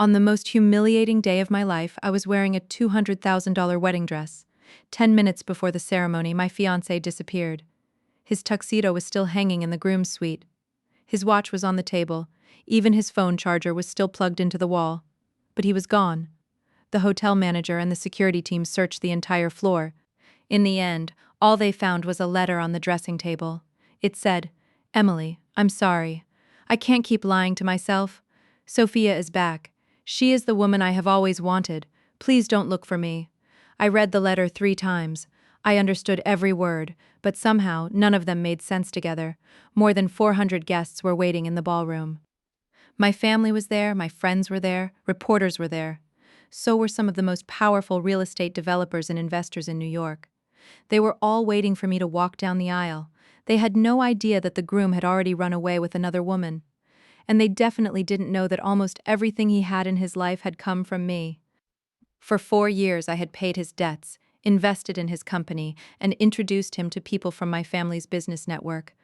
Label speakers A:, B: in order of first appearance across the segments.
A: On the most humiliating day of my life, I was wearing a $200,000 wedding dress. 10 minutes before the ceremony, my fiancé disappeared. His tuxedo was still hanging in the groom's suite. His watch was on the table. Even his phone charger was still plugged into the wall. But he was gone. The hotel manager and the security team searched the entire floor. In the end, all they found was a letter on the dressing table. It said, "Emily, I'm sorry. I can't keep lying to myself. Sophia is back. She is the woman I have always wanted. Please don't look for me." I read the letter 3 times. I understood every word, but somehow none of them made sense together. More than 400 guests were waiting in the ballroom. My family was there, my friends were there, reporters were there. So were some of the most powerful real estate developers and investors in New York. They were all waiting for me to walk down the aisle. They had no idea that the groom had already run away with another woman. And they definitely didn't know that almost everything he had in his life had come from me. For 4 years I had paid his debts, invested in his company, and introduced him to people from my family's business network.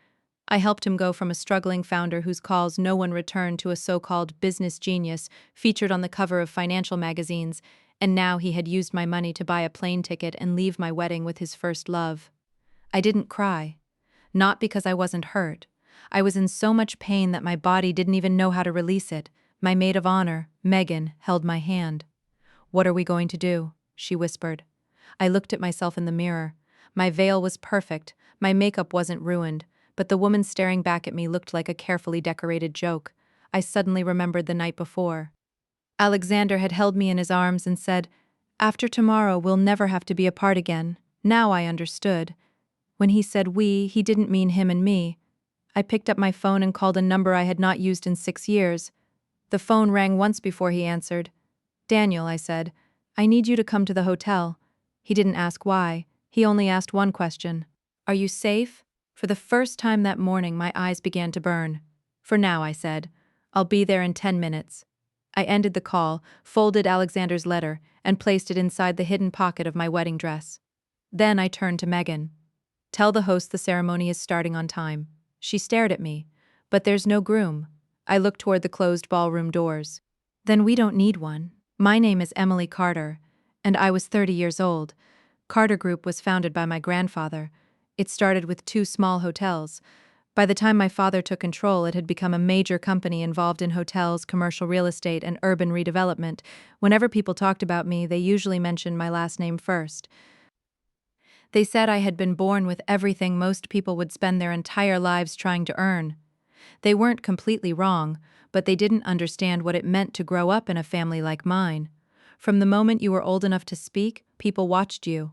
A: I helped him go from a struggling founder whose calls no one returned to a so-called business genius featured on the cover of financial magazines, and now he had used my money to buy a plane ticket and leave my wedding with his first love. I didn't cry. Not because I wasn't hurt. I was in so much pain that my body didn't even know how to release it. My maid of honor, Megan, held my hand. "What are we going to do?" she whispered. I looked at myself in the mirror. My veil was perfect, my makeup wasn't ruined, but the woman staring back at me looked like a carefully decorated joke. I suddenly remembered the night before. Alexander had held me in his arms and said, "After tomorrow, we'll never have to be apart again." Now I understood. When he said we, he didn't mean him and me. I picked up my phone and called a number I had not used in 6 years. The phone rang once before he answered. "Daniel," I said, "I need you to come to the hotel." He didn't ask why. He only asked one question. "Are you safe?" For the first time that morning, my eyes began to burn. "For now," I said. "I'll be there in 10 minutes. I ended the call, folded Alexander's letter, and placed it inside the hidden pocket of my wedding dress. Then I turned to Megan. "Tell the host the ceremony is starting on time." She stared at me. "But there's no groom." I looked toward the closed ballroom doors. "Then we don't need one. My name is Emily Carter, and I was 30 years old. Carter Group was founded by my grandfather. It started with 2 small hotels. By the time my father took control, it had become a major company involved in hotels, commercial real estate, and urban redevelopment. Whenever people talked about me, they usually mentioned my last name first. They said I had been born with everything most people would spend their entire lives trying to earn. They weren't completely wrong, but they didn't understand what it meant to grow up in a family like mine. From the moment you were old enough to speak, people watched you.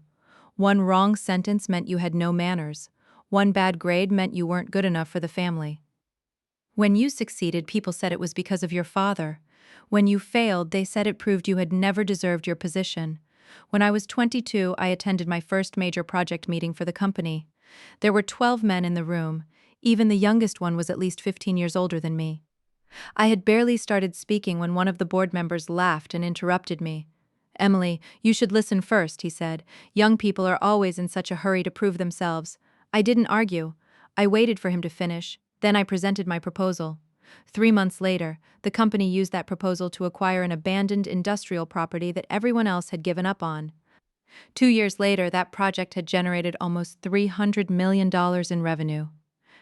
A: One wrong sentence meant you had no manners. One bad grade meant you weren't good enough for the family. When you succeeded, people said it was because of your father. When you failed, they said it proved you had never deserved your position. When I was 22, I attended my first major project meeting for the company. There were 12 men in the room. Even the youngest one was at least 15 years older than me. I had barely started speaking when one of the board members laughed and interrupted me. "Emily, you should listen first," he said. "Young people are always in such a hurry to prove themselves." I didn't argue. I waited for him to finish. Then I presented my proposal. 3 months later, the company used that proposal to acquire an abandoned industrial property that everyone else had given up on. 2 years later, that project had generated almost $300 million in revenue.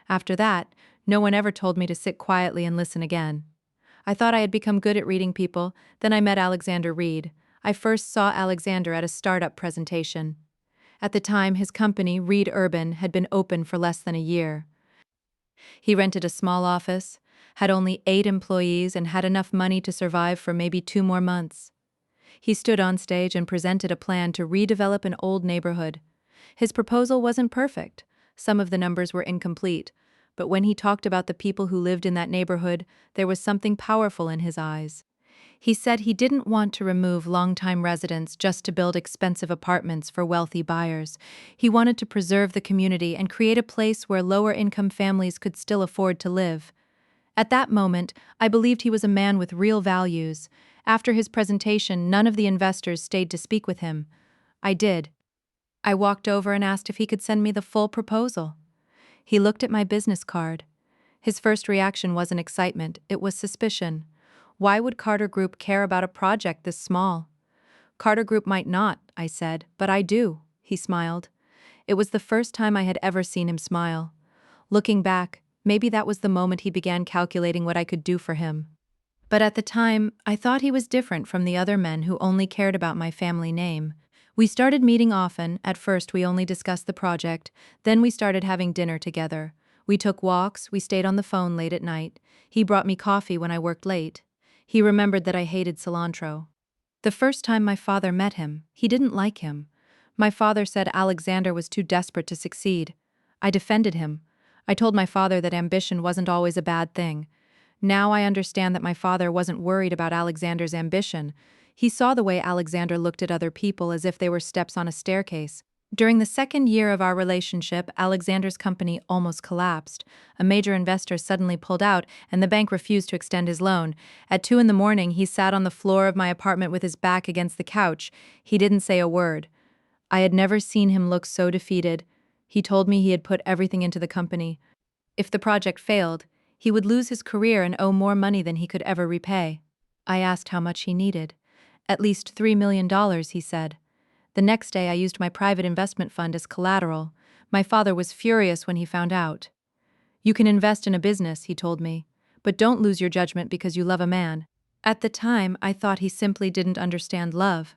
A: After that, no one ever told me to sit quietly and listen again. I thought I had become good at reading people. Then I met Alexander Reed. I first saw Alexander at a startup presentation. At the time, his company, Reed Urban, had been open for less than a year. He rented a small office, had only 8 employees, and had enough money to survive for maybe 2 more months. He stood on stage and presented a plan to redevelop an old neighborhood. His proposal wasn't perfect. Some of the numbers were incomplete, but when he talked about the people who lived in that neighborhood, there was something powerful in his eyes. He said he didn't want to remove longtime residents just to build expensive apartments for wealthy buyers. He wanted to preserve the community and create a place where lower-income families could still afford to live. At that moment, I believed he was a man with real values. After his presentation, none of the investors stayed to speak with him. I did. I walked over and asked if he could send me the full proposal. He looked at my business card. His first reaction wasn't excitement, it was suspicion. Why would Carter Group care about a project this small? Carter Group might not, I said, but I do, he smiled. It was the first time I had ever seen him smile. Looking back, maybe that was the moment he began calculating what I could do for him. But at the time, I thought he was different from the other men who only cared about my family name. We started meeting often. At first we only discussed the project, then we started having dinner together. We took walks, we stayed on the phone late at night. He brought me coffee when I worked late. He remembered that I hated cilantro. The first time my father met him, he didn't like him. My father said Alexander was too desperate to succeed. I defended him. I told my father that ambition wasn't always a bad thing. Now I understand that my father wasn't worried about Alexander's ambition. He saw the way Alexander looked at other people as if they were steps on a staircase. During the second year of our relationship, Alexander's company almost collapsed. A major investor suddenly pulled out, and the bank refused to extend his loan. At 2 in the morning, he sat on the floor of my apartment with his back against the couch. He didn't say a word. I had never seen him look so defeated. He told me he had put everything into the company. If the project failed, he would lose his career and owe more money than he could ever repay. I asked how much he needed. At least $3 million, he said. The next day I used my private investment fund as collateral. My father was furious when he found out. You can invest in a business, he told me, but don't lose your judgment because you love a man. At the time, I thought he simply didn't understand love.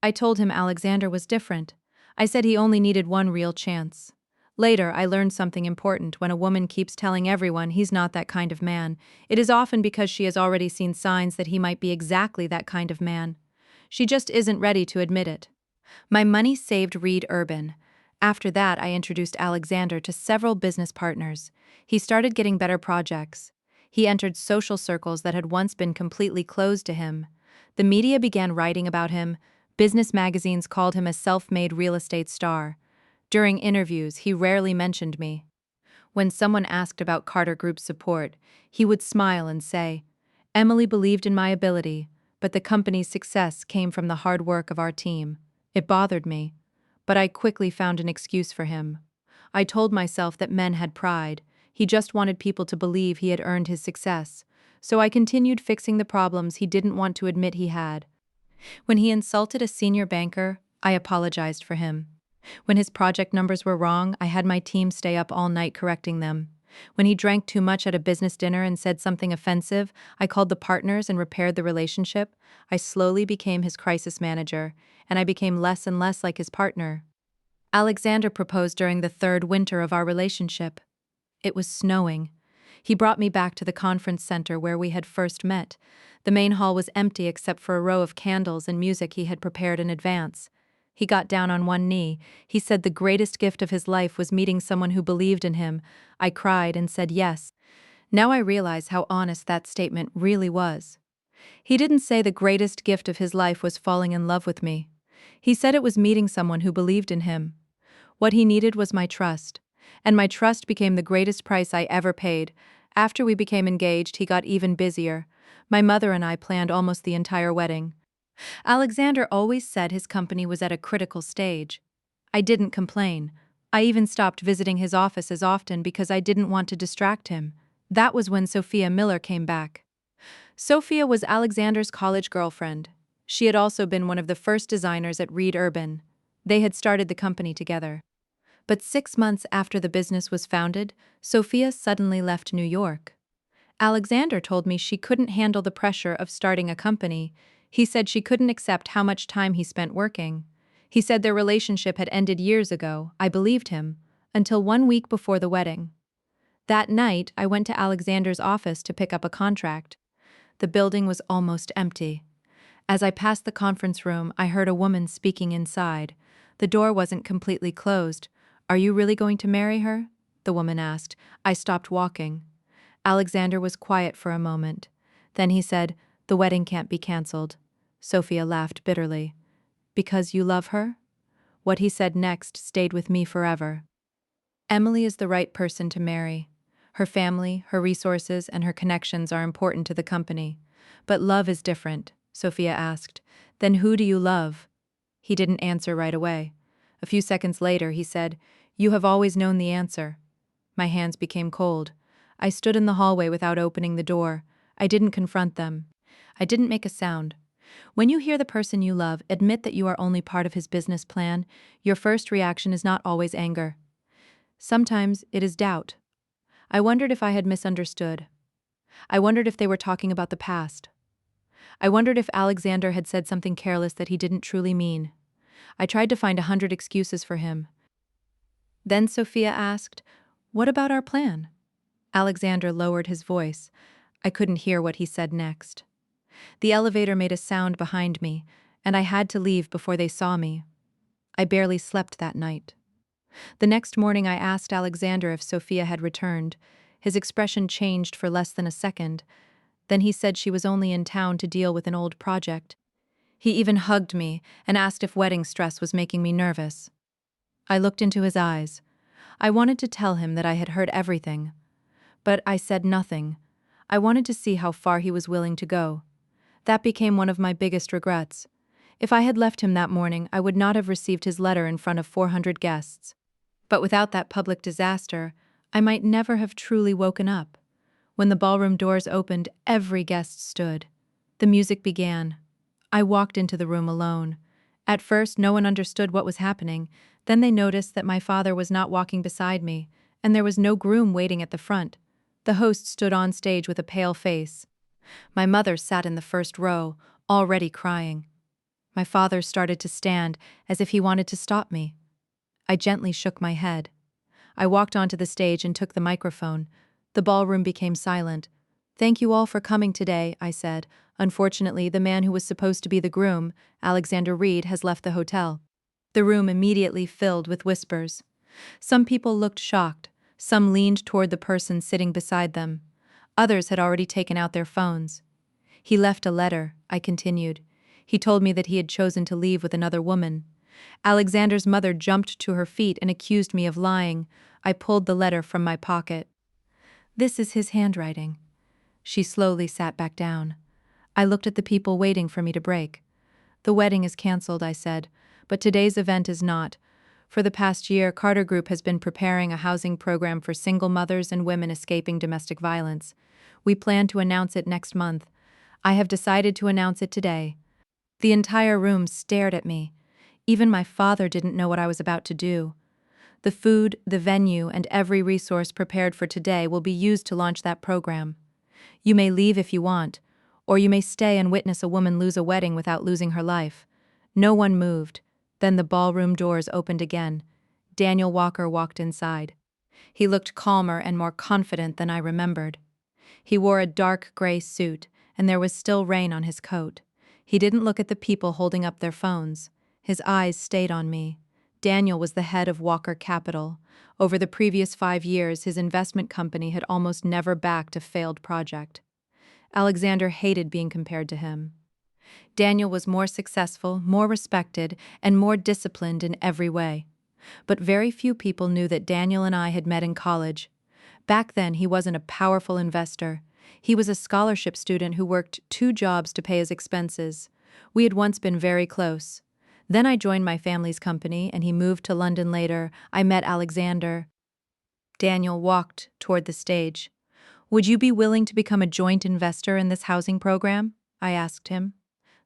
A: I told him Alexander was different. I said he only needed one real chance. Later, I learned something important. When a woman keeps telling everyone he's not that kind of man, it is often because she has already seen signs that he might be exactly that kind of man. She just isn't ready to admit it. My money saved Reed Urban. After that, I introduced Alexander to several business partners. He started getting better projects. He entered social circles that had once been completely closed to him. The media began writing about him. Business magazines called him a self-made real estate star. During interviews, he rarely mentioned me. When someone asked about Carter Group's support, he would smile and say, "Emily believed in my ability, but the company's success came from the hard work of our team." It bothered me, but I quickly found an excuse for him. I told myself that men had pride. He just wanted people to believe he had earned his success. So I continued fixing the problems he didn't want to admit he had. When he insulted a senior banker, I apologized for him. When his project numbers were wrong, I had my team stay up all night correcting them. When he drank too much at a business dinner and said something offensive, I called the partners and repaired the relationship. I slowly became his crisis manager, and I became less and less like his partner. Alexander proposed during the third winter of our relationship. It was snowing. He brought me back to the conference center where we had first met. The main hall was empty except for a row of candles and music he had prepared in advance. He got down on one knee. He said the greatest gift of his life was meeting someone who believed in him. I cried and said yes. Now I realize how honest that statement really was. He didn't say the greatest gift of his life was falling in love with me. He said it was meeting someone who believed in him. What he needed was my trust. And my trust became the greatest price I ever paid. After we became engaged, he got even busier. My mother and I planned almost the entire wedding. Alexander always said his company was at a critical stage. I didn't complain. I even stopped visiting his office as often because I didn't want to distract him. That was when Sophia Miller came back. Sophia was Alexander's college girlfriend. She had also been one of the first designers at Reed Urban. They had started the company together. But 6 months after the business was founded, Sophia suddenly left New York. Alexander told me she couldn't handle the pressure of starting a company. He said she couldn't accept how much time he spent working. He said their relationship had ended years ago. I believed him, until 1 week before the wedding. That night, I went to Alexander's office to pick up a contract. The building was almost empty. As I passed the conference room, I heard a woman speaking inside. The door wasn't completely closed. "Are you really going to marry her?" the woman asked. I stopped walking. Alexander was quiet for a moment. Then he said, "The wedding can't be canceled." Sophia laughed bitterly. "Because you love her?" What he said next stayed with me forever. Emily is the right person to marry. Her family, her resources, and her connections are important to the company. But love is different, Sophia asked. "Then who do you love?" He didn't answer right away. A few seconds later, he said, "You have always known the answer." My hands became cold. I stood in the hallway without opening the door. I didn't confront them. I didn't make a sound. When you hear the person you love admit that you are only part of his business plan, your first reaction is not always anger. Sometimes it is doubt. I wondered if I had misunderstood. I wondered if they were talking about the past. I wondered if Alexander had said something careless that he didn't truly mean. I tried to find 100 excuses for him. Then Sophia asked, "What about our plan?" Alexander lowered his voice. I couldn't hear what he said next. The elevator made a sound behind me, and I had to leave before they saw me. I barely slept that night. The next morning I asked Alexander if Sophia had returned. His expression changed for less than a second. Then he said she was only in town to deal with an old project. He even hugged me and asked if wedding stress was making me nervous. I looked into his eyes. I wanted to tell him that I had heard everything. But I said nothing. I wanted to see how far he was willing to go. That became one of my biggest regrets. If I had left him that morning, I would not have received his letter in front of 400 guests. But without that public disaster, I might never have truly woken up. When the ballroom doors opened, every guest stood. The music began. I walked into the room alone. At first, no one understood what was happening. Then they noticed that my father was not walking beside me, and there was no groom waiting at the front. The host stood on stage with a pale face. My mother sat in the first row, already crying. My father started to stand, as if he wanted to stop me. I gently shook my head. I walked onto the stage and took the microphone. The ballroom became silent. "Thank you all for coming today," I said. "Unfortunately, the man who was supposed to be the groom, Alexander Reed, has left the hotel." The room immediately filled with whispers. Some people looked shocked. Some leaned toward the person sitting beside them. Others had already taken out their phones. "He left a letter," I continued. "He told me that he had chosen to leave with another woman." Alexander's mother jumped to her feet and accused me of lying. I pulled the letter from my pocket. "This is his handwriting." She slowly sat back down. I looked at the people waiting for me to break. "The wedding is canceled," I said, "but today's event is not. For the past year, Carter Group has been preparing a housing program for single mothers and women escaping domestic violence. We plan to announce it next month. I have decided to announce it today." The entire room stared at me. Even my father didn't know what I was about to do. "The food, the venue, and every resource prepared for today will be used to launch that program. You may leave if you want, or you may stay and witness a woman lose a wedding without losing her life." No one moved. Then the ballroom doors opened again. Daniel Walker walked inside. He looked calmer and more confident than I remembered. He wore a dark gray suit, and there was still rain on his coat. He didn't look at the people holding up their phones. His eyes stayed on me. Daniel was the head of Walker Capital. Over the previous 5 years, his investment company had almost never backed a failed project. Alexander hated being compared to him. Daniel was more successful, more respected, and more disciplined in every way. But very few people knew that Daniel and I had met in college. Back then, he wasn't a powerful investor. He was a scholarship student who worked 2 jobs to pay his expenses. We had once been very close. Then I joined my family's company, and he moved to London later. I met Alexander. Daniel walked toward the stage. "Would you be willing to become a joint investor in this housing program?" I asked him.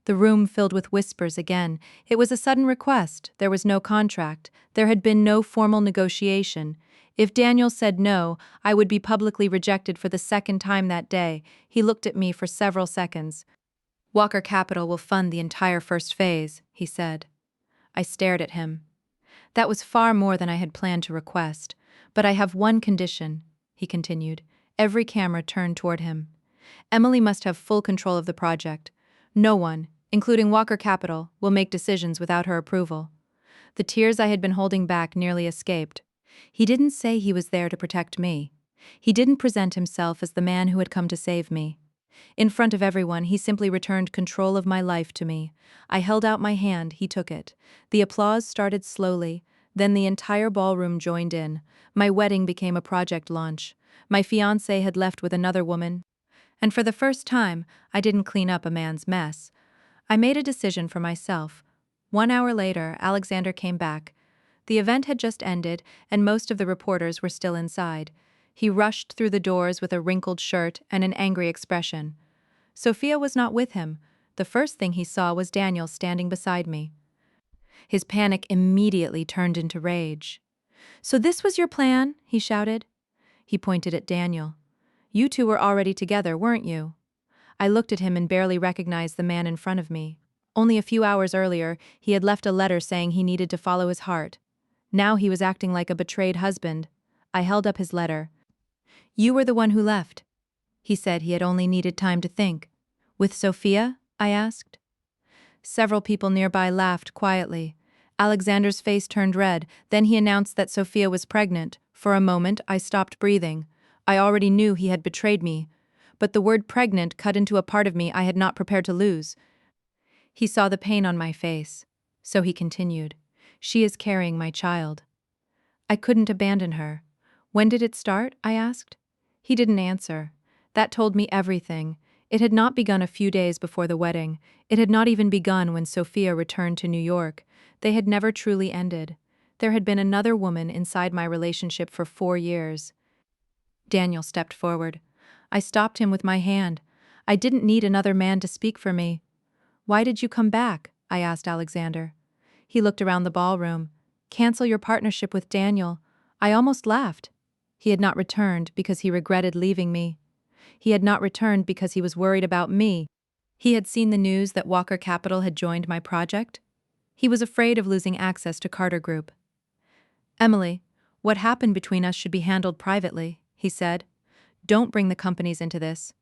A: The room filled with whispers again. It was a sudden request. There was no contract. There had been no formal negotiation. If Daniel said no, I would be publicly rejected for the second time that day. He looked at me for several seconds. "Walker Capital will fund the entire first phase," he said. I stared at him. "That was far more than I had planned to request. But I have one condition," he continued. Every camera turned toward him. "Emily must have full control of the project. No one, including Walker Capital, will make decisions without her approval." The tears I had been holding back nearly escaped. He didn't say he was there to protect me. He didn't present himself as the man who had come to save me. In front of everyone, he simply returned control of my life to me. I held out my hand, he took it. The applause started slowly, then the entire ballroom joined in. My wedding became a project launch. My fiancé had left with another woman, and for the first time, I didn't clean up a man's mess. I made a decision for myself. 1 hour later, Alexander came back. The event had just ended, and most of the reporters were still inside. He rushed through the doors with a wrinkled shirt and an angry expression. Sophia was not with him. The first thing he saw was Daniel standing beside me. His panic immediately turned into rage. "So this was your plan?" he shouted. He pointed at Daniel. "You two were already together, weren't you?" I looked at him and barely recognized the man in front of me. Only a few hours earlier, he had left a letter saying he needed to follow his heart. Now he was acting like a betrayed husband. I held up his letter. "You were the one who left." He said he had only needed time to think. "With Sophia?" I asked. Several people nearby laughed quietly. Alexander's face turned red, then he announced that Sophia was pregnant. For a moment, I stopped breathing. I already knew he had betrayed me, but the word pregnant cut into a part of me I had not prepared to lose. He saw the pain on my face. So he continued, "She is carrying my child." I couldn't abandon her. "When did it start?" I asked. He didn't answer. That told me everything. It had not begun a few days before the wedding. It had not even begun when Sophia returned to New York. They had never truly ended. There had been another woman inside my relationship for 4 years. Daniel stepped forward. I stopped him with my hand. I didn't need another man to speak for me. "Why did you come back?" I asked Alexander. He looked around the ballroom. "Cancel your partnership with Daniel." I almost laughed. He had not returned because he regretted leaving me. He had not returned because he was worried about me. He had seen the news that Walker Capital had joined my project. He was afraid of losing access to Carter Group. "Emily, what happened between us should be handled privately," he said. "Don't bring the companies into this.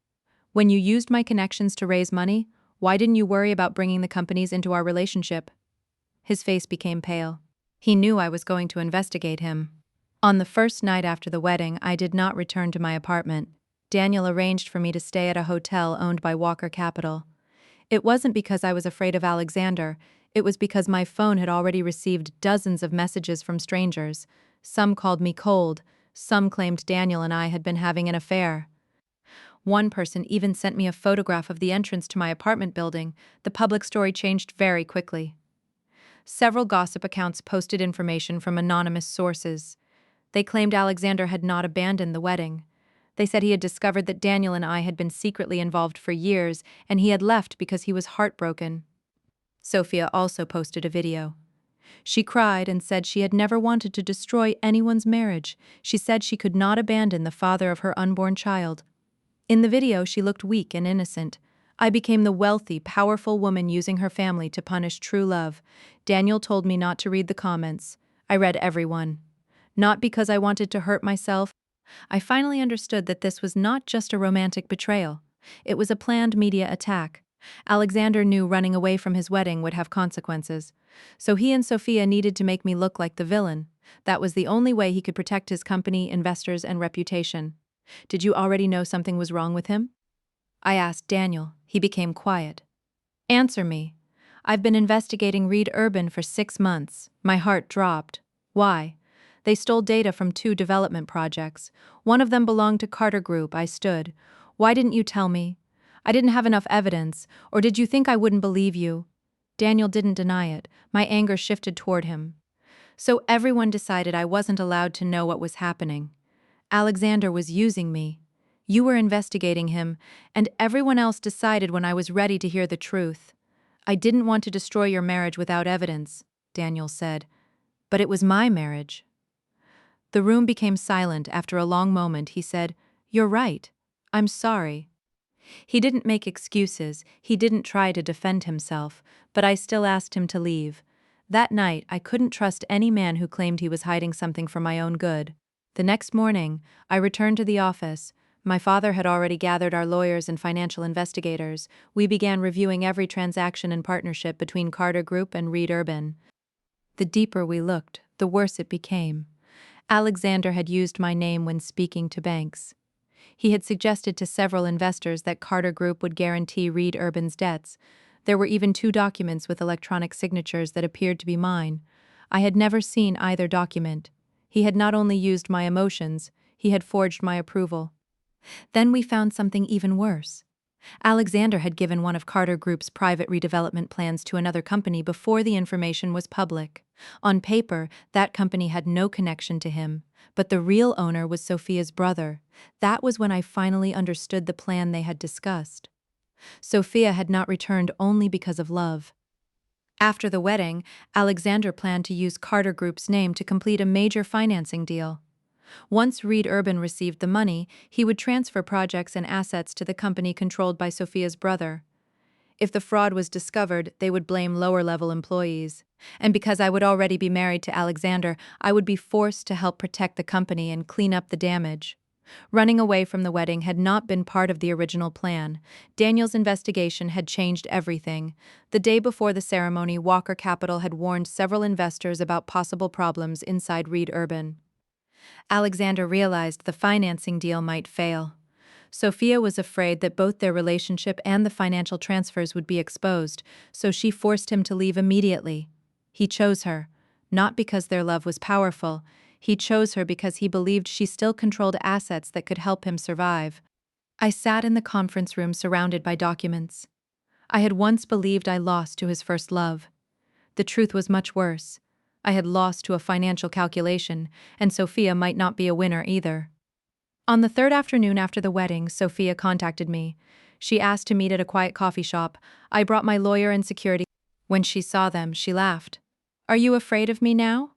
A: When you used my connections to raise money, why didn't you worry about bringing the companies into our relationship?" His face became pale. He knew I was going to investigate him. On the first night after the wedding, I did not return to my apartment. Daniel arranged for me to stay at a hotel owned by Walker Capital. It wasn't because I was afraid of Alexander. It was because my phone had already received dozens of messages from strangers. Some called me cold. Some claimed Daniel and I had been having an affair. One person even sent me a photograph of the entrance to my apartment building. The public story changed very quickly. Several gossip accounts posted information from anonymous sources. They claimed Alexander had not abandoned the wedding. They said he had discovered that Daniel and I had been secretly involved for years, and he had left because he was heartbroken. Sophia also posted a video. She cried and said she had never wanted to destroy anyone's marriage. She said she could not abandon the father of her unborn child. In the video, she looked weak and innocent. I became the wealthy, powerful woman using her family to punish true love. Daniel told me not to read the comments. I read every one. Not because I wanted to hurt myself. I finally understood that this was not just a romantic betrayal. It was a planned media attack. Alexander knew running away from his wedding would have consequences. So he and Sophia needed to make me look like the villain. That was the only way he could protect his company, investors, and reputation. "Did you already know something was wrong with him?" I asked Daniel. He became quiet. "Answer me." "I've been investigating Reed Urban for 6 months. My heart dropped." "Why?" "They stole data from 2 development projects. One of them belonged to Carter Group." I stood. "Why didn't you tell me?" "I didn't have enough evidence. Or did you think I wouldn't believe you?" Daniel didn't deny it. My anger shifted toward him. "So everyone decided I wasn't allowed to know what was happening. Alexander was using me. You were investigating him, and everyone else decided when I was ready to hear the truth. I didn't want to destroy your marriage without evidence," Daniel said. "But it was my marriage." The room became silent. After a long moment, he said, "You're right. I'm sorry." He didn't make excuses. He didn't try to defend himself, but I still asked him to leave. That night, I couldn't trust any man who claimed he was hiding something for my own good. The next morning, I returned to the office. My father had already gathered our lawyers and financial investigators. We began reviewing every transaction and partnership between Carter Group and Reed Urban. The deeper we looked, the worse it became. Alexander had used my name when speaking to banks. He had suggested to several investors that Carter Group would guarantee Reed Urban's debts. There were even 2 documents with electronic signatures that appeared to be mine. I had never seen either document. He had not only used my emotions, he had forged my approval. Then we found something even worse. Alexander had given one of Carter Group's private redevelopment plans to another company before the information was public. On paper, that company had no connection to him, but the real owner was Sophia's brother. That was when I finally understood the plan they had discussed. Sophia had not returned only because of love. After the wedding, Alexander planned to use Carter Group's name to complete a major financing deal. Once Reed Urban received the money, he would transfer projects and assets to the company controlled by Sophia's brother. If the fraud was discovered, they would blame lower-level employees. And because I would already be married to Alexander, I would be forced to help protect the company and clean up the damage. Running away from the wedding had not been part of the original plan. Daniel's investigation had changed everything. The day before the ceremony, Walker Capital had warned several investors about possible problems inside Reed Urban. Alexander realized the financing deal might fail. Sophia was afraid that both their relationship and the financial transfers would be exposed, so she forced him to leave immediately. He chose her, not because their love was powerful. He chose her because he believed she still controlled assets that could help him survive. I sat in the conference room surrounded by documents. I had once believed I lost to his first love. The truth was much worse. I had lost to a financial calculation, and Sophia might not be a winner either. On the third afternoon after the wedding, Sophia contacted me. She asked to meet at a quiet coffee shop. I brought my lawyer and security. When she saw them, she laughed. "Are you afraid of me now?"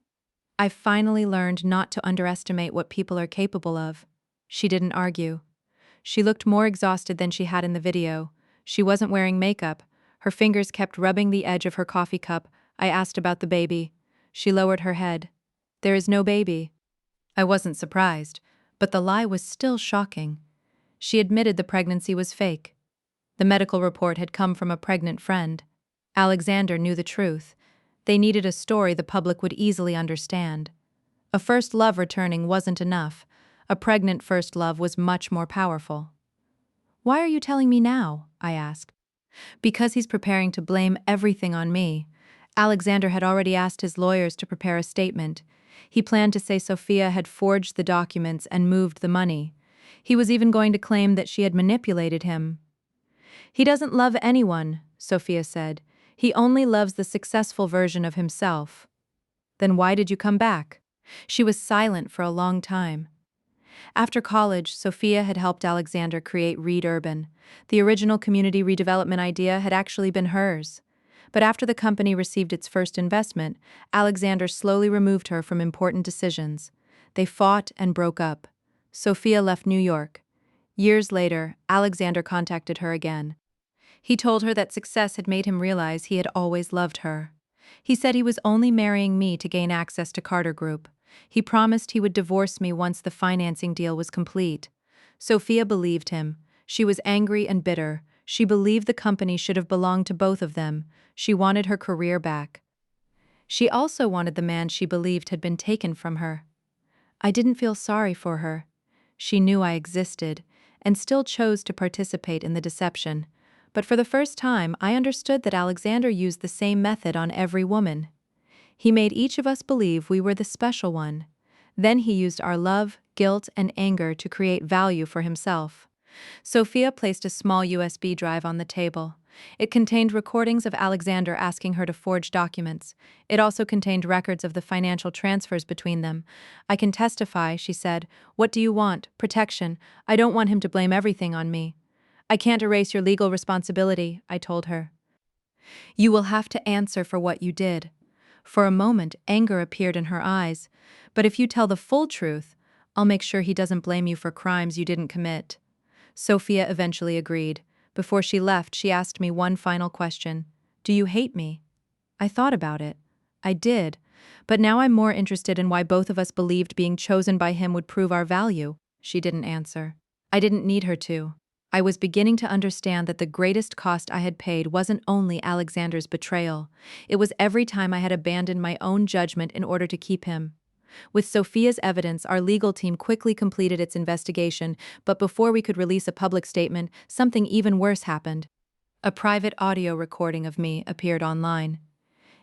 A: I finally learned not to underestimate what people are capable of. She didn't argue. She looked more exhausted than she had in the video. She wasn't wearing makeup. Her fingers kept rubbing the edge of her coffee cup. I asked about the baby. She lowered her head. "There is no baby." I wasn't surprised, but the lie was still shocking. She admitted the pregnancy was fake. The medical report had come from a pregnant friend. Alexander knew the truth. They needed a story the public would easily understand. A first love returning wasn't enough. A pregnant first love was much more powerful. "Why are you telling me now?" I asked. "Because he's preparing to blame everything on me." Alexander had already asked his lawyers to prepare a statement. He planned to say Sophia had forged the documents and moved the money. He was even going to claim that she had manipulated him. "He doesn't love anyone," Sophia said. "He only loves the successful version of himself." "Then why did you come back?" She was silent for a long time. After college, Sophia had helped Alexander create Reed Urban. The original community redevelopment idea had actually been hers. But after the company received its first investment, Alexander slowly removed her from important decisions. They fought and broke up. Sophia left New York. Years later, Alexander contacted her again. He told her that success had made him realize he had always loved her. He said he was only marrying me to gain access to Carter Group. He promised he would divorce me once the financing deal was complete. Sophia believed him. She was angry and bitter. She believed the company should have belonged to both of them. She wanted her career back. She also wanted the man she believed had been taken from her. I didn't feel sorry for her. She knew I existed, and still chose to participate in the deception. But for the first time, I understood that Alexander used the same method on every woman. He made each of us believe we were the special one. Then he used our love, guilt, and anger to create value for himself. Sophia placed a small USB drive on the table. It contained recordings of Alexander asking her to forge documents. It also contained records of the financial transfers between them. "I can testify," she said. "What do you want? Protection. I don't want him to blame everything on me." "I can't erase your legal responsibility," I told her. "You will have to answer for what you did." For a moment, anger appeared in her eyes. "But if you tell the full truth, I'll make sure he doesn't blame you for crimes you didn't commit." Sophia eventually agreed. Before she left, she asked me one final question. "Do you hate me?" I thought about it. I did. But now I'm more interested in why both of us believed being chosen by him would prove our value. She didn't answer. I didn't need her to. I was beginning to understand that the greatest cost I had paid wasn't only Alexander's betrayal. It was every time I had abandoned my own judgment in order to keep him. With Sophia's evidence, our legal team quickly completed its investigation, but before we could release a public statement, something even worse happened. A private audio recording of me appeared online.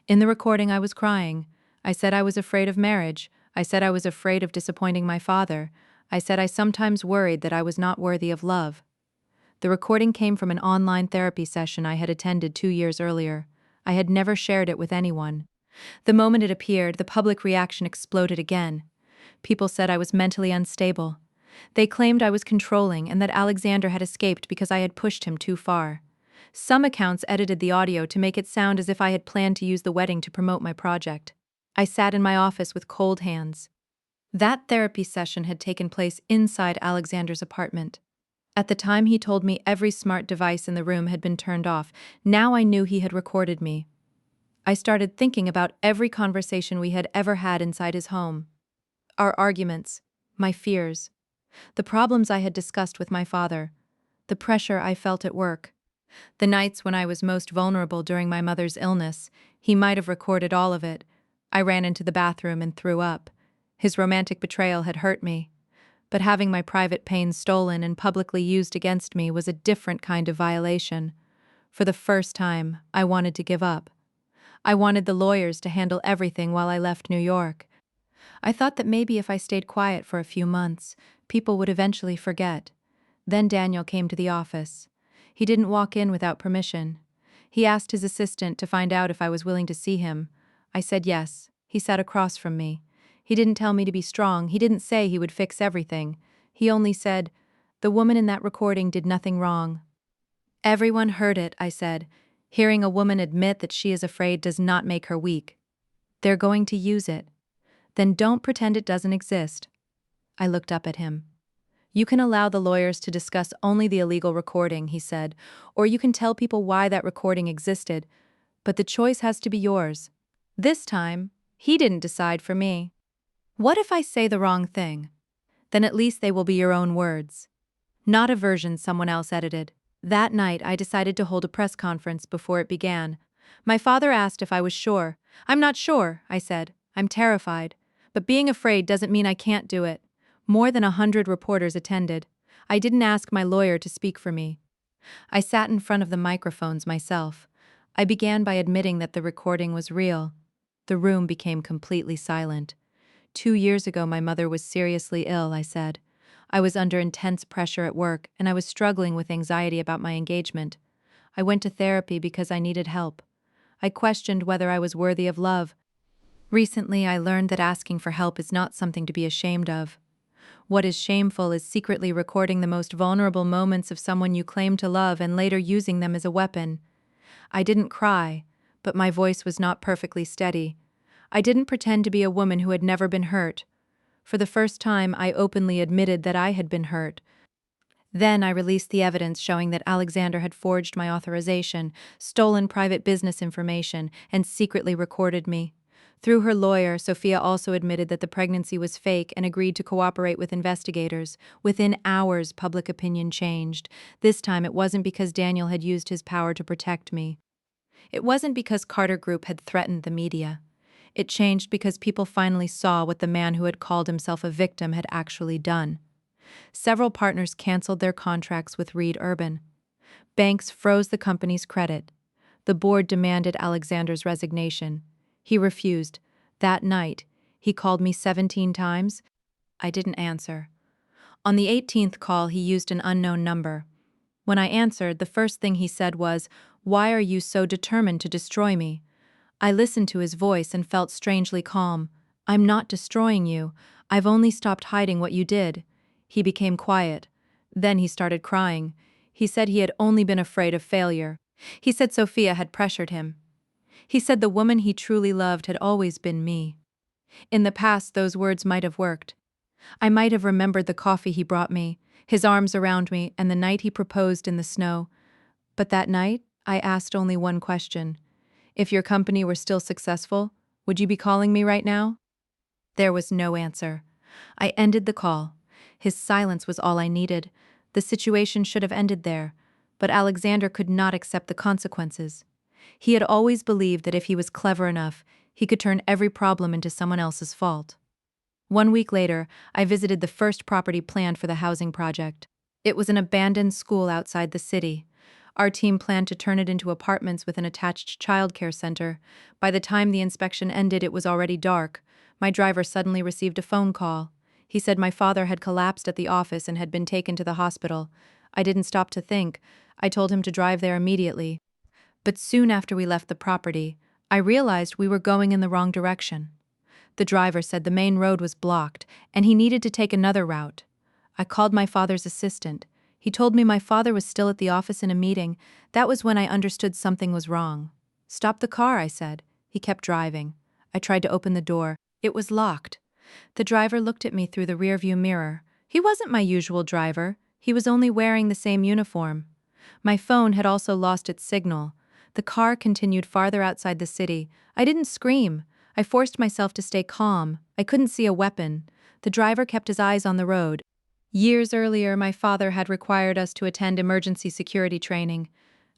A: In the recording, I was crying. I said I was afraid of marriage. I said I was afraid of disappointing my father. I said I sometimes worried that I was not worthy of love. The recording came from an online therapy session I had attended 2 years earlier. I had never shared it with anyone. The moment it appeared, the public reaction exploded again. People said I was mentally unstable. They claimed I was controlling and that Alexander had escaped because I had pushed him too far. Some accounts edited the audio to make it sound as if I had planned to use the wedding to promote my project. I sat in my office with cold hands. That therapy session had taken place inside Alexander's apartment. At the time he told me every smart device in the room had been turned off. Now I knew he had recorded me. I started thinking about every conversation we had ever had inside his home. Our arguments, my fears, the problems I had discussed with my father, the pressure I felt at work. The nights when I was most vulnerable during my mother's illness, he might have recorded all of it. I ran into the bathroom and threw up. His romantic betrayal had hurt me. But having my private pain stolen and publicly used against me was a different kind of violation. For the first time, I wanted to give up. I wanted the lawyers to handle everything while I left New York. I thought that maybe if I stayed quiet for a few months, people would eventually forget. Then Daniel came to the office. He didn't walk in without permission. He asked his assistant to find out if I was willing to see him. I said yes. He sat across from me. He didn't tell me to be strong. He didn't say he would fix everything. He only said, "The woman in that recording did nothing wrong." "Everyone heard it," I said. "Hearing a woman admit that she is afraid does not make her weak. They're going to use it. Then don't pretend it doesn't exist." I looked up at him. "You can allow the lawyers to discuss only the illegal recording," he said, "or you can tell people why that recording existed, but the choice has to be yours." This time, he didn't decide for me. "What if I say the wrong thing? Then at least they will be your own words, not a version someone else edited." That night, I decided to hold a press conference before it began. My father asked if I was sure. "I'm not sure," I said. "I'm terrified. But being afraid doesn't mean I can't do it." More than 100 reporters attended. I didn't ask my lawyer to speak for me. I sat in front of the microphones myself. I began by admitting that the recording was real. The room became completely silent. 2 years ago, my mother was seriously ill, I said. I was under intense pressure at work, and I was struggling with anxiety about my engagement. I went to therapy because I needed help. I questioned whether I was worthy of love. Recently, I learned that asking for help is not something to be ashamed of. What is shameful is secretly recording the most vulnerable moments of someone you claim to love and later using them as a weapon. I didn't cry, but my voice was not perfectly steady. I didn't pretend to be a woman who had never been hurt. For the first time, I openly admitted that I had been hurt. Then I released the evidence showing that Alexander had forged my authorization, stolen private business information, and secretly recorded me. Through her lawyer, Sophia also admitted that the pregnancy was fake and agreed to cooperate with investigators. Within hours, public opinion changed. This time, it wasn't because Daniel had used his power to protect me. It wasn't because Carter Group had threatened the media. It changed because people finally saw what the man who had called himself a victim had actually done. Several partners canceled their contracts with Reed Urban. Banks froze the company's credit. The board demanded Alexander's resignation. He refused. That night, he called me 17 times. I didn't answer. On the 18th call, he used an unknown number. When I answered, the first thing he said was, "Why are you so determined to destroy me?" I listened to his voice and felt strangely calm. "I'm not destroying you. I've only stopped hiding what you did." He became quiet. Then he started crying. He said he had only been afraid of failure. He said Sophia had pressured him. He said the woman he truly loved had always been me. In the past, those words might have worked. I might have remembered the coffee he brought me, his arms around me, and the night he proposed in the snow. But that night, I asked only one question. If your company were still successful, would you be calling me right now? There was no answer. I ended the call. His silence was all I needed. The situation should have ended there, but Alexander could not accept the consequences. He had always believed that if he was clever enough, he could turn every problem into someone else's fault. 1 week later, I visited the first property planned for the housing project. It was an abandoned school outside the city. Our team planned to turn it into apartments with an attached childcare center. By the time the inspection ended, it was already dark. My driver suddenly received a phone call. He said my father had collapsed at the office and had been taken to the hospital. I didn't stop to think. I told him to drive there immediately. But soon after we left the property, I realized we were going in the wrong direction. The driver said the main road was blocked, and he needed to take another route. I called my father's assistant. He told me my father was still at the office in a meeting. That was when I understood something was wrong. Stop the car, I said. He kept driving. I tried to open the door. It was locked. The driver looked at me through the rearview mirror. He wasn't my usual driver. He was only wearing the same uniform. My phone had also lost its signal. The car continued farther outside the city. I didn't scream. I forced myself to stay calm. I couldn't see a weapon. The driver kept his eyes on the road. Years earlier, my father had required us to attend emergency security training.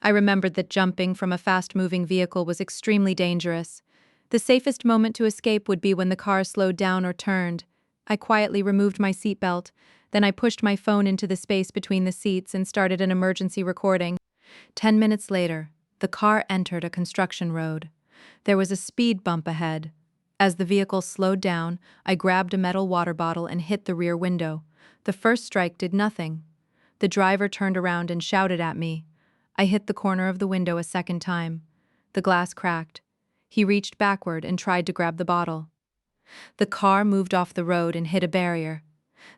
A: I remembered that jumping from a fast-moving vehicle was extremely dangerous. The safest moment to escape would be when the car slowed down or turned. I quietly removed my seatbelt. Then I pushed my phone into the space between the seats and started an emergency recording. 10 minutes later, the car entered a construction road. There was a speed bump ahead. As the vehicle slowed down, I grabbed a metal water bottle and hit the rear window. The first strike did nothing. The driver turned around and shouted at me. I hit the corner of the window a second time. The glass cracked. He reached backward and tried to grab the bottle. The car moved off the road and hit a barrier.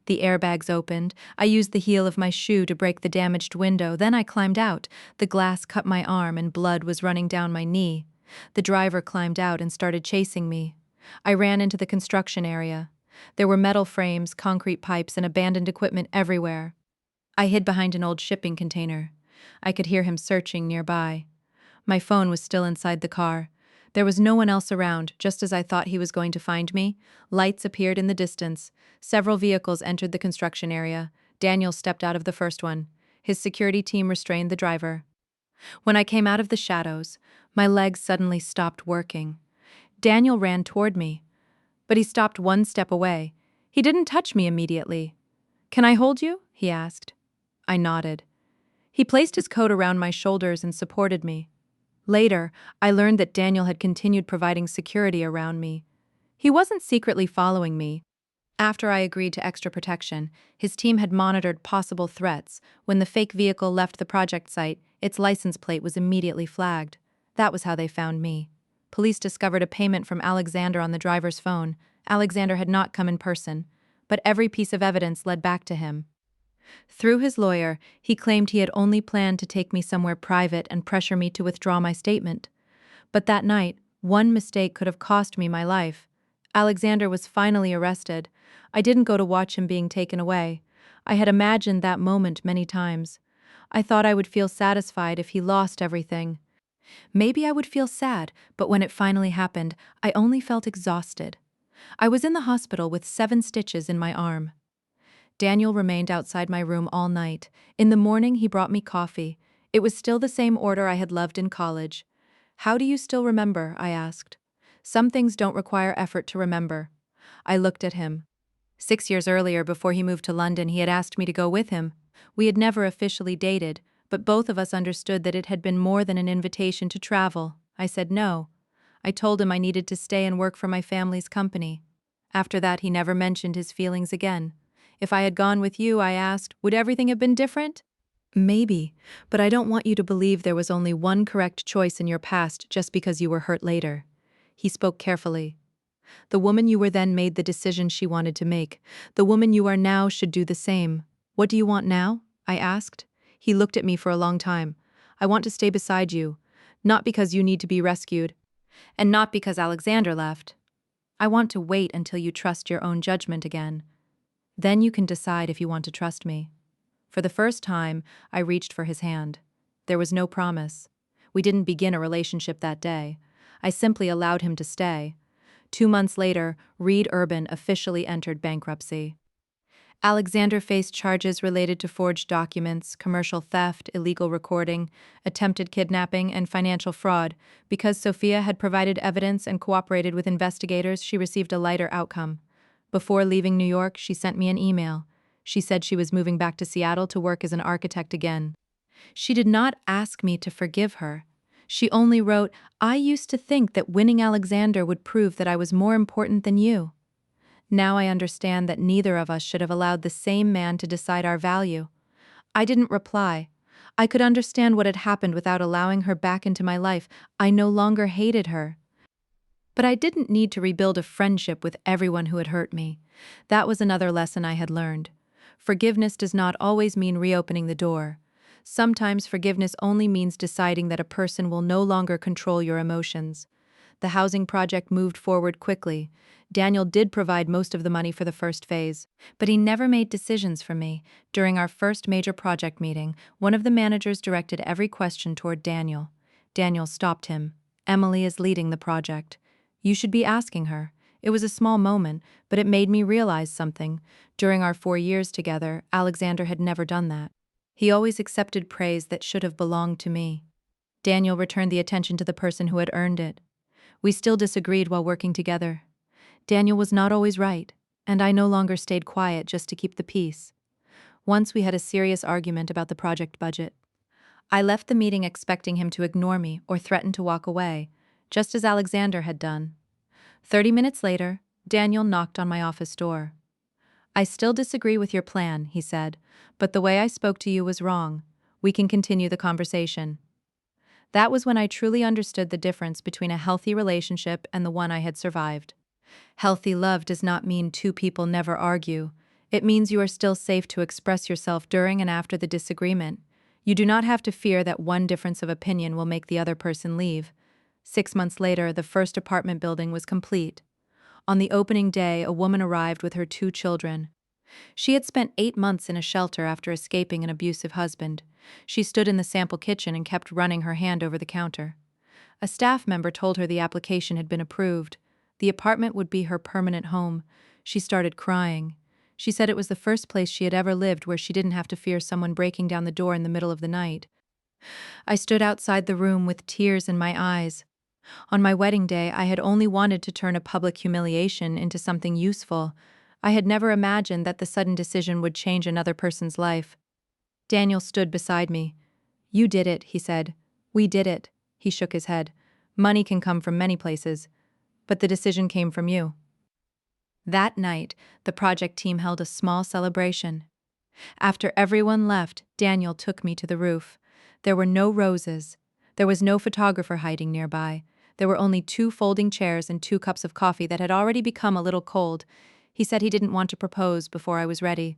A: The airbags opened. I used the heel of my shoe to break the damaged window. Then I climbed out. The glass cut my arm and blood was running down my knee. The driver climbed out and started chasing me. I ran into the construction area. There were metal frames, concrete pipes, and abandoned equipment everywhere. I hid behind an old shipping container. I could hear him searching nearby. My phone was still inside the car. There was no one else around. Just as I thought he was going to find me, lights appeared in the distance. Several vehicles entered the construction area. Daniel stepped out of the first one. His security team restrained the driver. When I came out of the shadows, my legs suddenly stopped working. Daniel ran toward me, but he stopped one step away. He didn't touch me immediately. "Can I hold you?" he asked. I nodded. He placed his coat around my shoulders and supported me. Later, I learned that Daniel had continued providing security around me. He wasn't secretly following me. After I agreed to extra protection, his team had monitored possible threats. When the fake vehicle left the project site, its license plate was immediately flagged. That was how they found me. Police discovered a payment from Alexander on the driver's phone. Alexander had not come in person, but every piece of evidence led back to him. Through his lawyer, he claimed he had only planned to take me somewhere private and pressure me to withdraw my statement. But that night, one mistake could have cost me my life. Alexander was finally arrested. I didn't go to watch him being taken away. I had imagined that moment many times. I thought I would feel satisfied if he lost everything. Maybe I would feel sad, but when it finally happened, I only felt exhausted. I was in the hospital with 7 stitches in my arm. Daniel remained outside my room all night. In the morning, he brought me coffee. It was still the same order I had loved in college. "How do you still remember?" I asked. "Some things don't require effort to remember." I looked at him. 6 years earlier, before he moved to London, he had asked me to go with him. We had never officially dated, but both of us understood that it had been more than an invitation to travel. I said no. I told him I needed to stay and work for my family's company. After that, he never mentioned his feelings again. "If I had gone with you," I asked, "would everything have been different?" "Maybe, but I don't want you to believe there was only one correct choice in your past just because you were hurt later." He spoke carefully. "The woman you were then made the decision she wanted to make. The woman you are now should do the same." "What do you want now?" I asked. He looked at me for a long time. "I want to stay beside you, not because you need to be rescued, and not because Alexander left. I want to wait until you trust your own judgment again. Then you can decide if you want to trust me." For the first time, I reached for his hand. There was no promise. We didn't begin a relationship that day. I simply allowed him to stay. 2 months later, Reed Urban officially entered bankruptcy. Alexander faced charges related to forged documents, commercial theft, illegal recording, attempted kidnapping, and financial fraud. Because Sophia had provided evidence and cooperated with investigators, she received a lighter outcome. Before leaving New York, she sent me an email. She said she was moving back to Seattle to work as an architect again. She did not ask me to forgive her. She only wrote, "I used to think that winning Alexander would prove that I was more important than you. Now I understand that neither of us should have allowed the same man to decide our value." I didn't reply. I could understand what had happened without allowing her back into my life. I no longer hated her. But I didn't need to rebuild a friendship with everyone who had hurt me. That was another lesson I had learned. Forgiveness does not always mean reopening the door. Sometimes forgiveness only means deciding that a person will no longer control your emotions. The housing project moved forward quickly. Daniel did provide most of the money for the first phase, but he never made decisions for me. During our first major project meeting, one of the managers directed every question toward Daniel. Daniel stopped him. "Emily is leading the project. You should be asking her." It was a small moment, but it made me realize something. During our 4 years together, Alexander had never done that. He always accepted praise that should have belonged to me. Daniel returned the attention to the person who had earned it. We still disagreed while working together. Daniel was not always right, and I no longer stayed quiet just to keep the peace. Once we had a serious argument about the project budget. I left the meeting expecting him to ignore me or threaten to walk away, just as Alexander had done. 30 minutes later, Daniel knocked on my office door. "I still disagree with your plan," he said, "but the way I spoke to you was wrong. We can continue the conversation." That was when I truly understood the difference between a healthy relationship and the one I had survived. Healthy love does not mean two people never argue. It means you are still safe to express yourself during and after the disagreement. You do not have to fear that one difference of opinion will make the other person leave. 6 months later, the first apartment building was complete. On the opening day, a woman arrived with her 2 children. She had spent 8 months in a shelter after escaping an abusive husband. She stood in the sample kitchen and kept running her hand over the counter. A staff member told her the application had been approved. The apartment would be her permanent home. She started crying. She said it was the first place she had ever lived where she didn't have to fear someone breaking down the door in the middle of the night. I stood outside the room with tears in my eyes. On my wedding day, I had only wanted to turn a public humiliation into something useful. I had never imagined that the sudden decision would change another person's life. Daniel stood beside me. "You did it," he said. "We did it." He shook his head. "Money can come from many places, but the decision came from you." That night, the project team held a small celebration. After everyone left, Daniel took me to the roof. There were no roses. There was no photographer hiding nearby. There were only 2 folding chairs and 2 cups of coffee that had already become a little cold. He said he didn't want to propose before I was ready.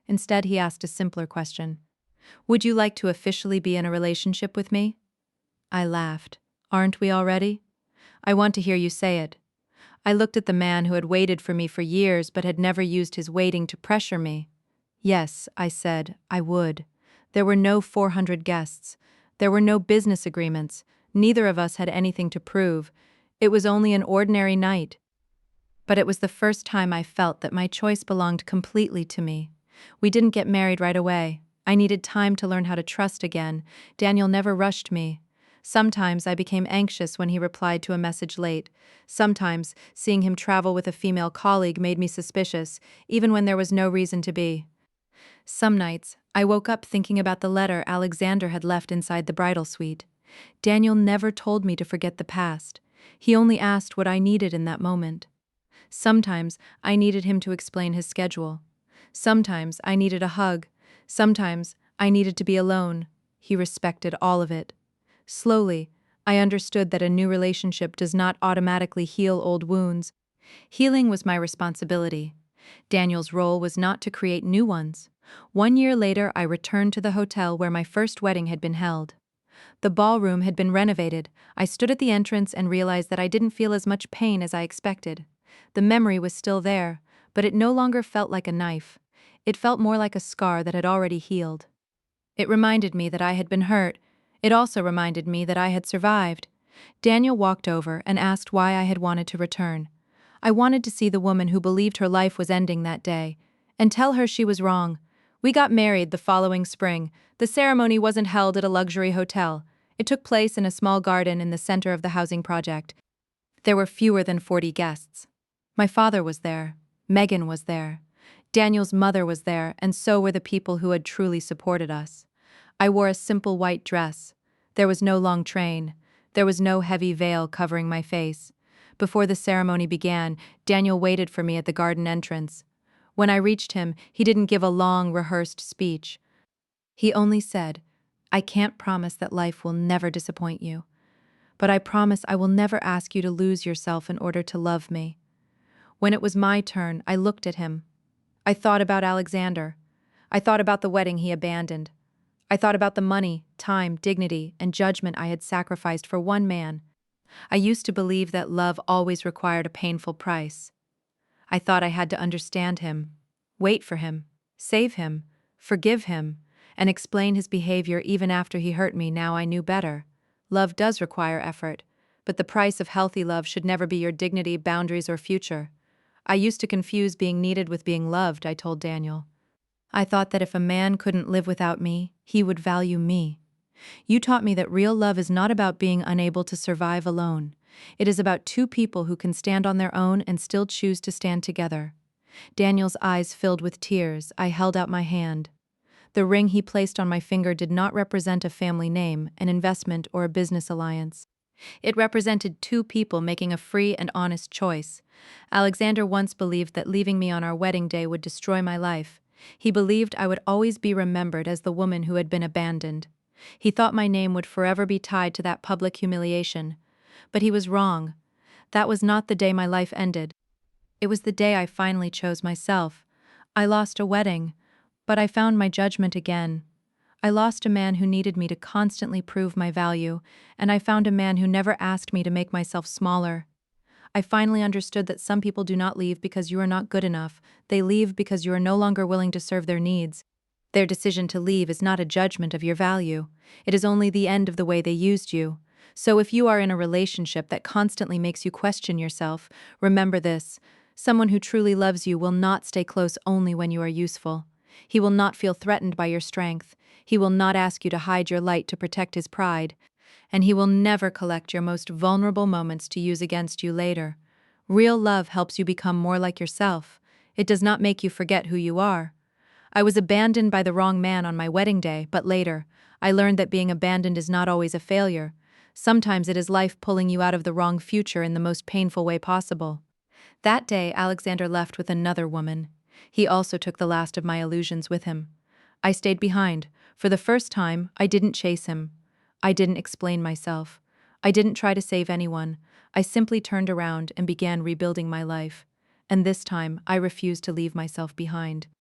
A: Instead, he asked a simpler question. "Would you like to officially be in a relationship with me?" I laughed. "Aren't we already?" "I want to hear you say it." I looked at the man who had waited for me for years but had never used his waiting to pressure me. "Yes," I said, "I would." There were no 400 guests. There were no business agreements. Neither of us had anything to prove. It was only an ordinary night. But it was the first time I felt that my choice belonged completely to me. We didn't get married right away. I needed time to learn how to trust again. Daniel never rushed me. Sometimes I became anxious when he replied to a message late. Sometimes seeing him travel with a female colleague made me suspicious, even when there was no reason to be. Some nights, I woke up thinking about the letter Alexander had left inside the bridal suite. Daniel never told me to forget the past. He only asked what I needed in that moment. Sometimes I needed him to explain his schedule. Sometimes I needed a hug. Sometimes I needed to be alone. He respected all of it. Slowly, I understood that a new relationship does not automatically heal old wounds. Healing was my responsibility. Daniel's role was not to create new ones. 1 year later, I returned to the hotel where my first wedding had been held. The ballroom had been renovated. I stood at the entrance and realized that I didn't feel as much pain as I expected. The memory was still there, but it no longer felt like a knife. It felt more like a scar that had already healed. It reminded me that I had been hurt. It also reminded me that I had survived. Daniel walked over and asked why I had wanted to return. I wanted to see the woman who believed her life was ending that day, and tell her she was wrong. We got married the following spring. The ceremony wasn't held at a luxury hotel. It took place in a small garden in the center of the housing project. There were fewer than 40 guests. My father was there. Megan was there. Daniel's mother was there, and so were the people who had truly supported us. I wore a simple white dress. There was no long train. There was no heavy veil covering my face. Before the ceremony began, Daniel waited for me at the garden entrance. When I reached him, he didn't give a long, rehearsed speech. He only said, "I can't promise that life will never disappoint you, but I promise I will never ask you to lose yourself in order to love me." When it was my turn, I looked at him. I thought about Alexander. I thought about the wedding he abandoned. I thought about the money, time, dignity, and judgment I had sacrificed for one man. I used to believe that love always required a painful price. I thought I had to understand him, wait for him, save him, forgive him, and explain his behavior even after he hurt me. Now I knew better. Love does require effort, but the price of healthy love should never be your dignity, boundaries, or future. I used to confuse being needed with being loved, I told Daniel. I thought that if a man couldn't live without me, he would value me. You taught me that real love is not about being unable to survive alone. It is about two people who can stand on their own and still choose to stand together. Daniel's eyes filled with tears. I held out my hand. The ring he placed on my finger did not represent a family name, an investment, or a business alliance. It represented two people making a free and honest choice. Alexander once believed that leaving me on our wedding day would destroy my life. He believed I would always be remembered as the woman who had been abandoned. He thought my name would forever be tied to that public humiliation. But he was wrong. That was not the day my life ended. It was the day I finally chose myself. I lost a wedding, but I found my judgment again. I lost a man who needed me to constantly prove my value, and I found a man who never asked me to make myself smaller. I finally understood that some people do not leave because you are not good enough. They leave because you are no longer willing to serve their needs. Their decision to leave is not a judgment of your value. It is only the end of the way they used you. So if you are in a relationship that constantly makes you question yourself, remember this: someone who truly loves you will not stay close only when you are useful. He will not feel threatened by your strength. He will not ask you to hide your light to protect his pride. And he will never collect your most vulnerable moments to use against you later. Real love helps you become more like yourself. It does not make you forget who you are. I was abandoned by the wrong man on my wedding day, but later, I learned that being abandoned is not always a failure. Sometimes it is life pulling you out of the wrong future in the most painful way possible. That day, Alexander left with another woman. He also took the last of my illusions with him. I stayed behind. For the first time, I didn't chase him. I didn't explain myself. I didn't try to save anyone. I simply turned around and began rebuilding my life. And this time, I refused to leave myself behind.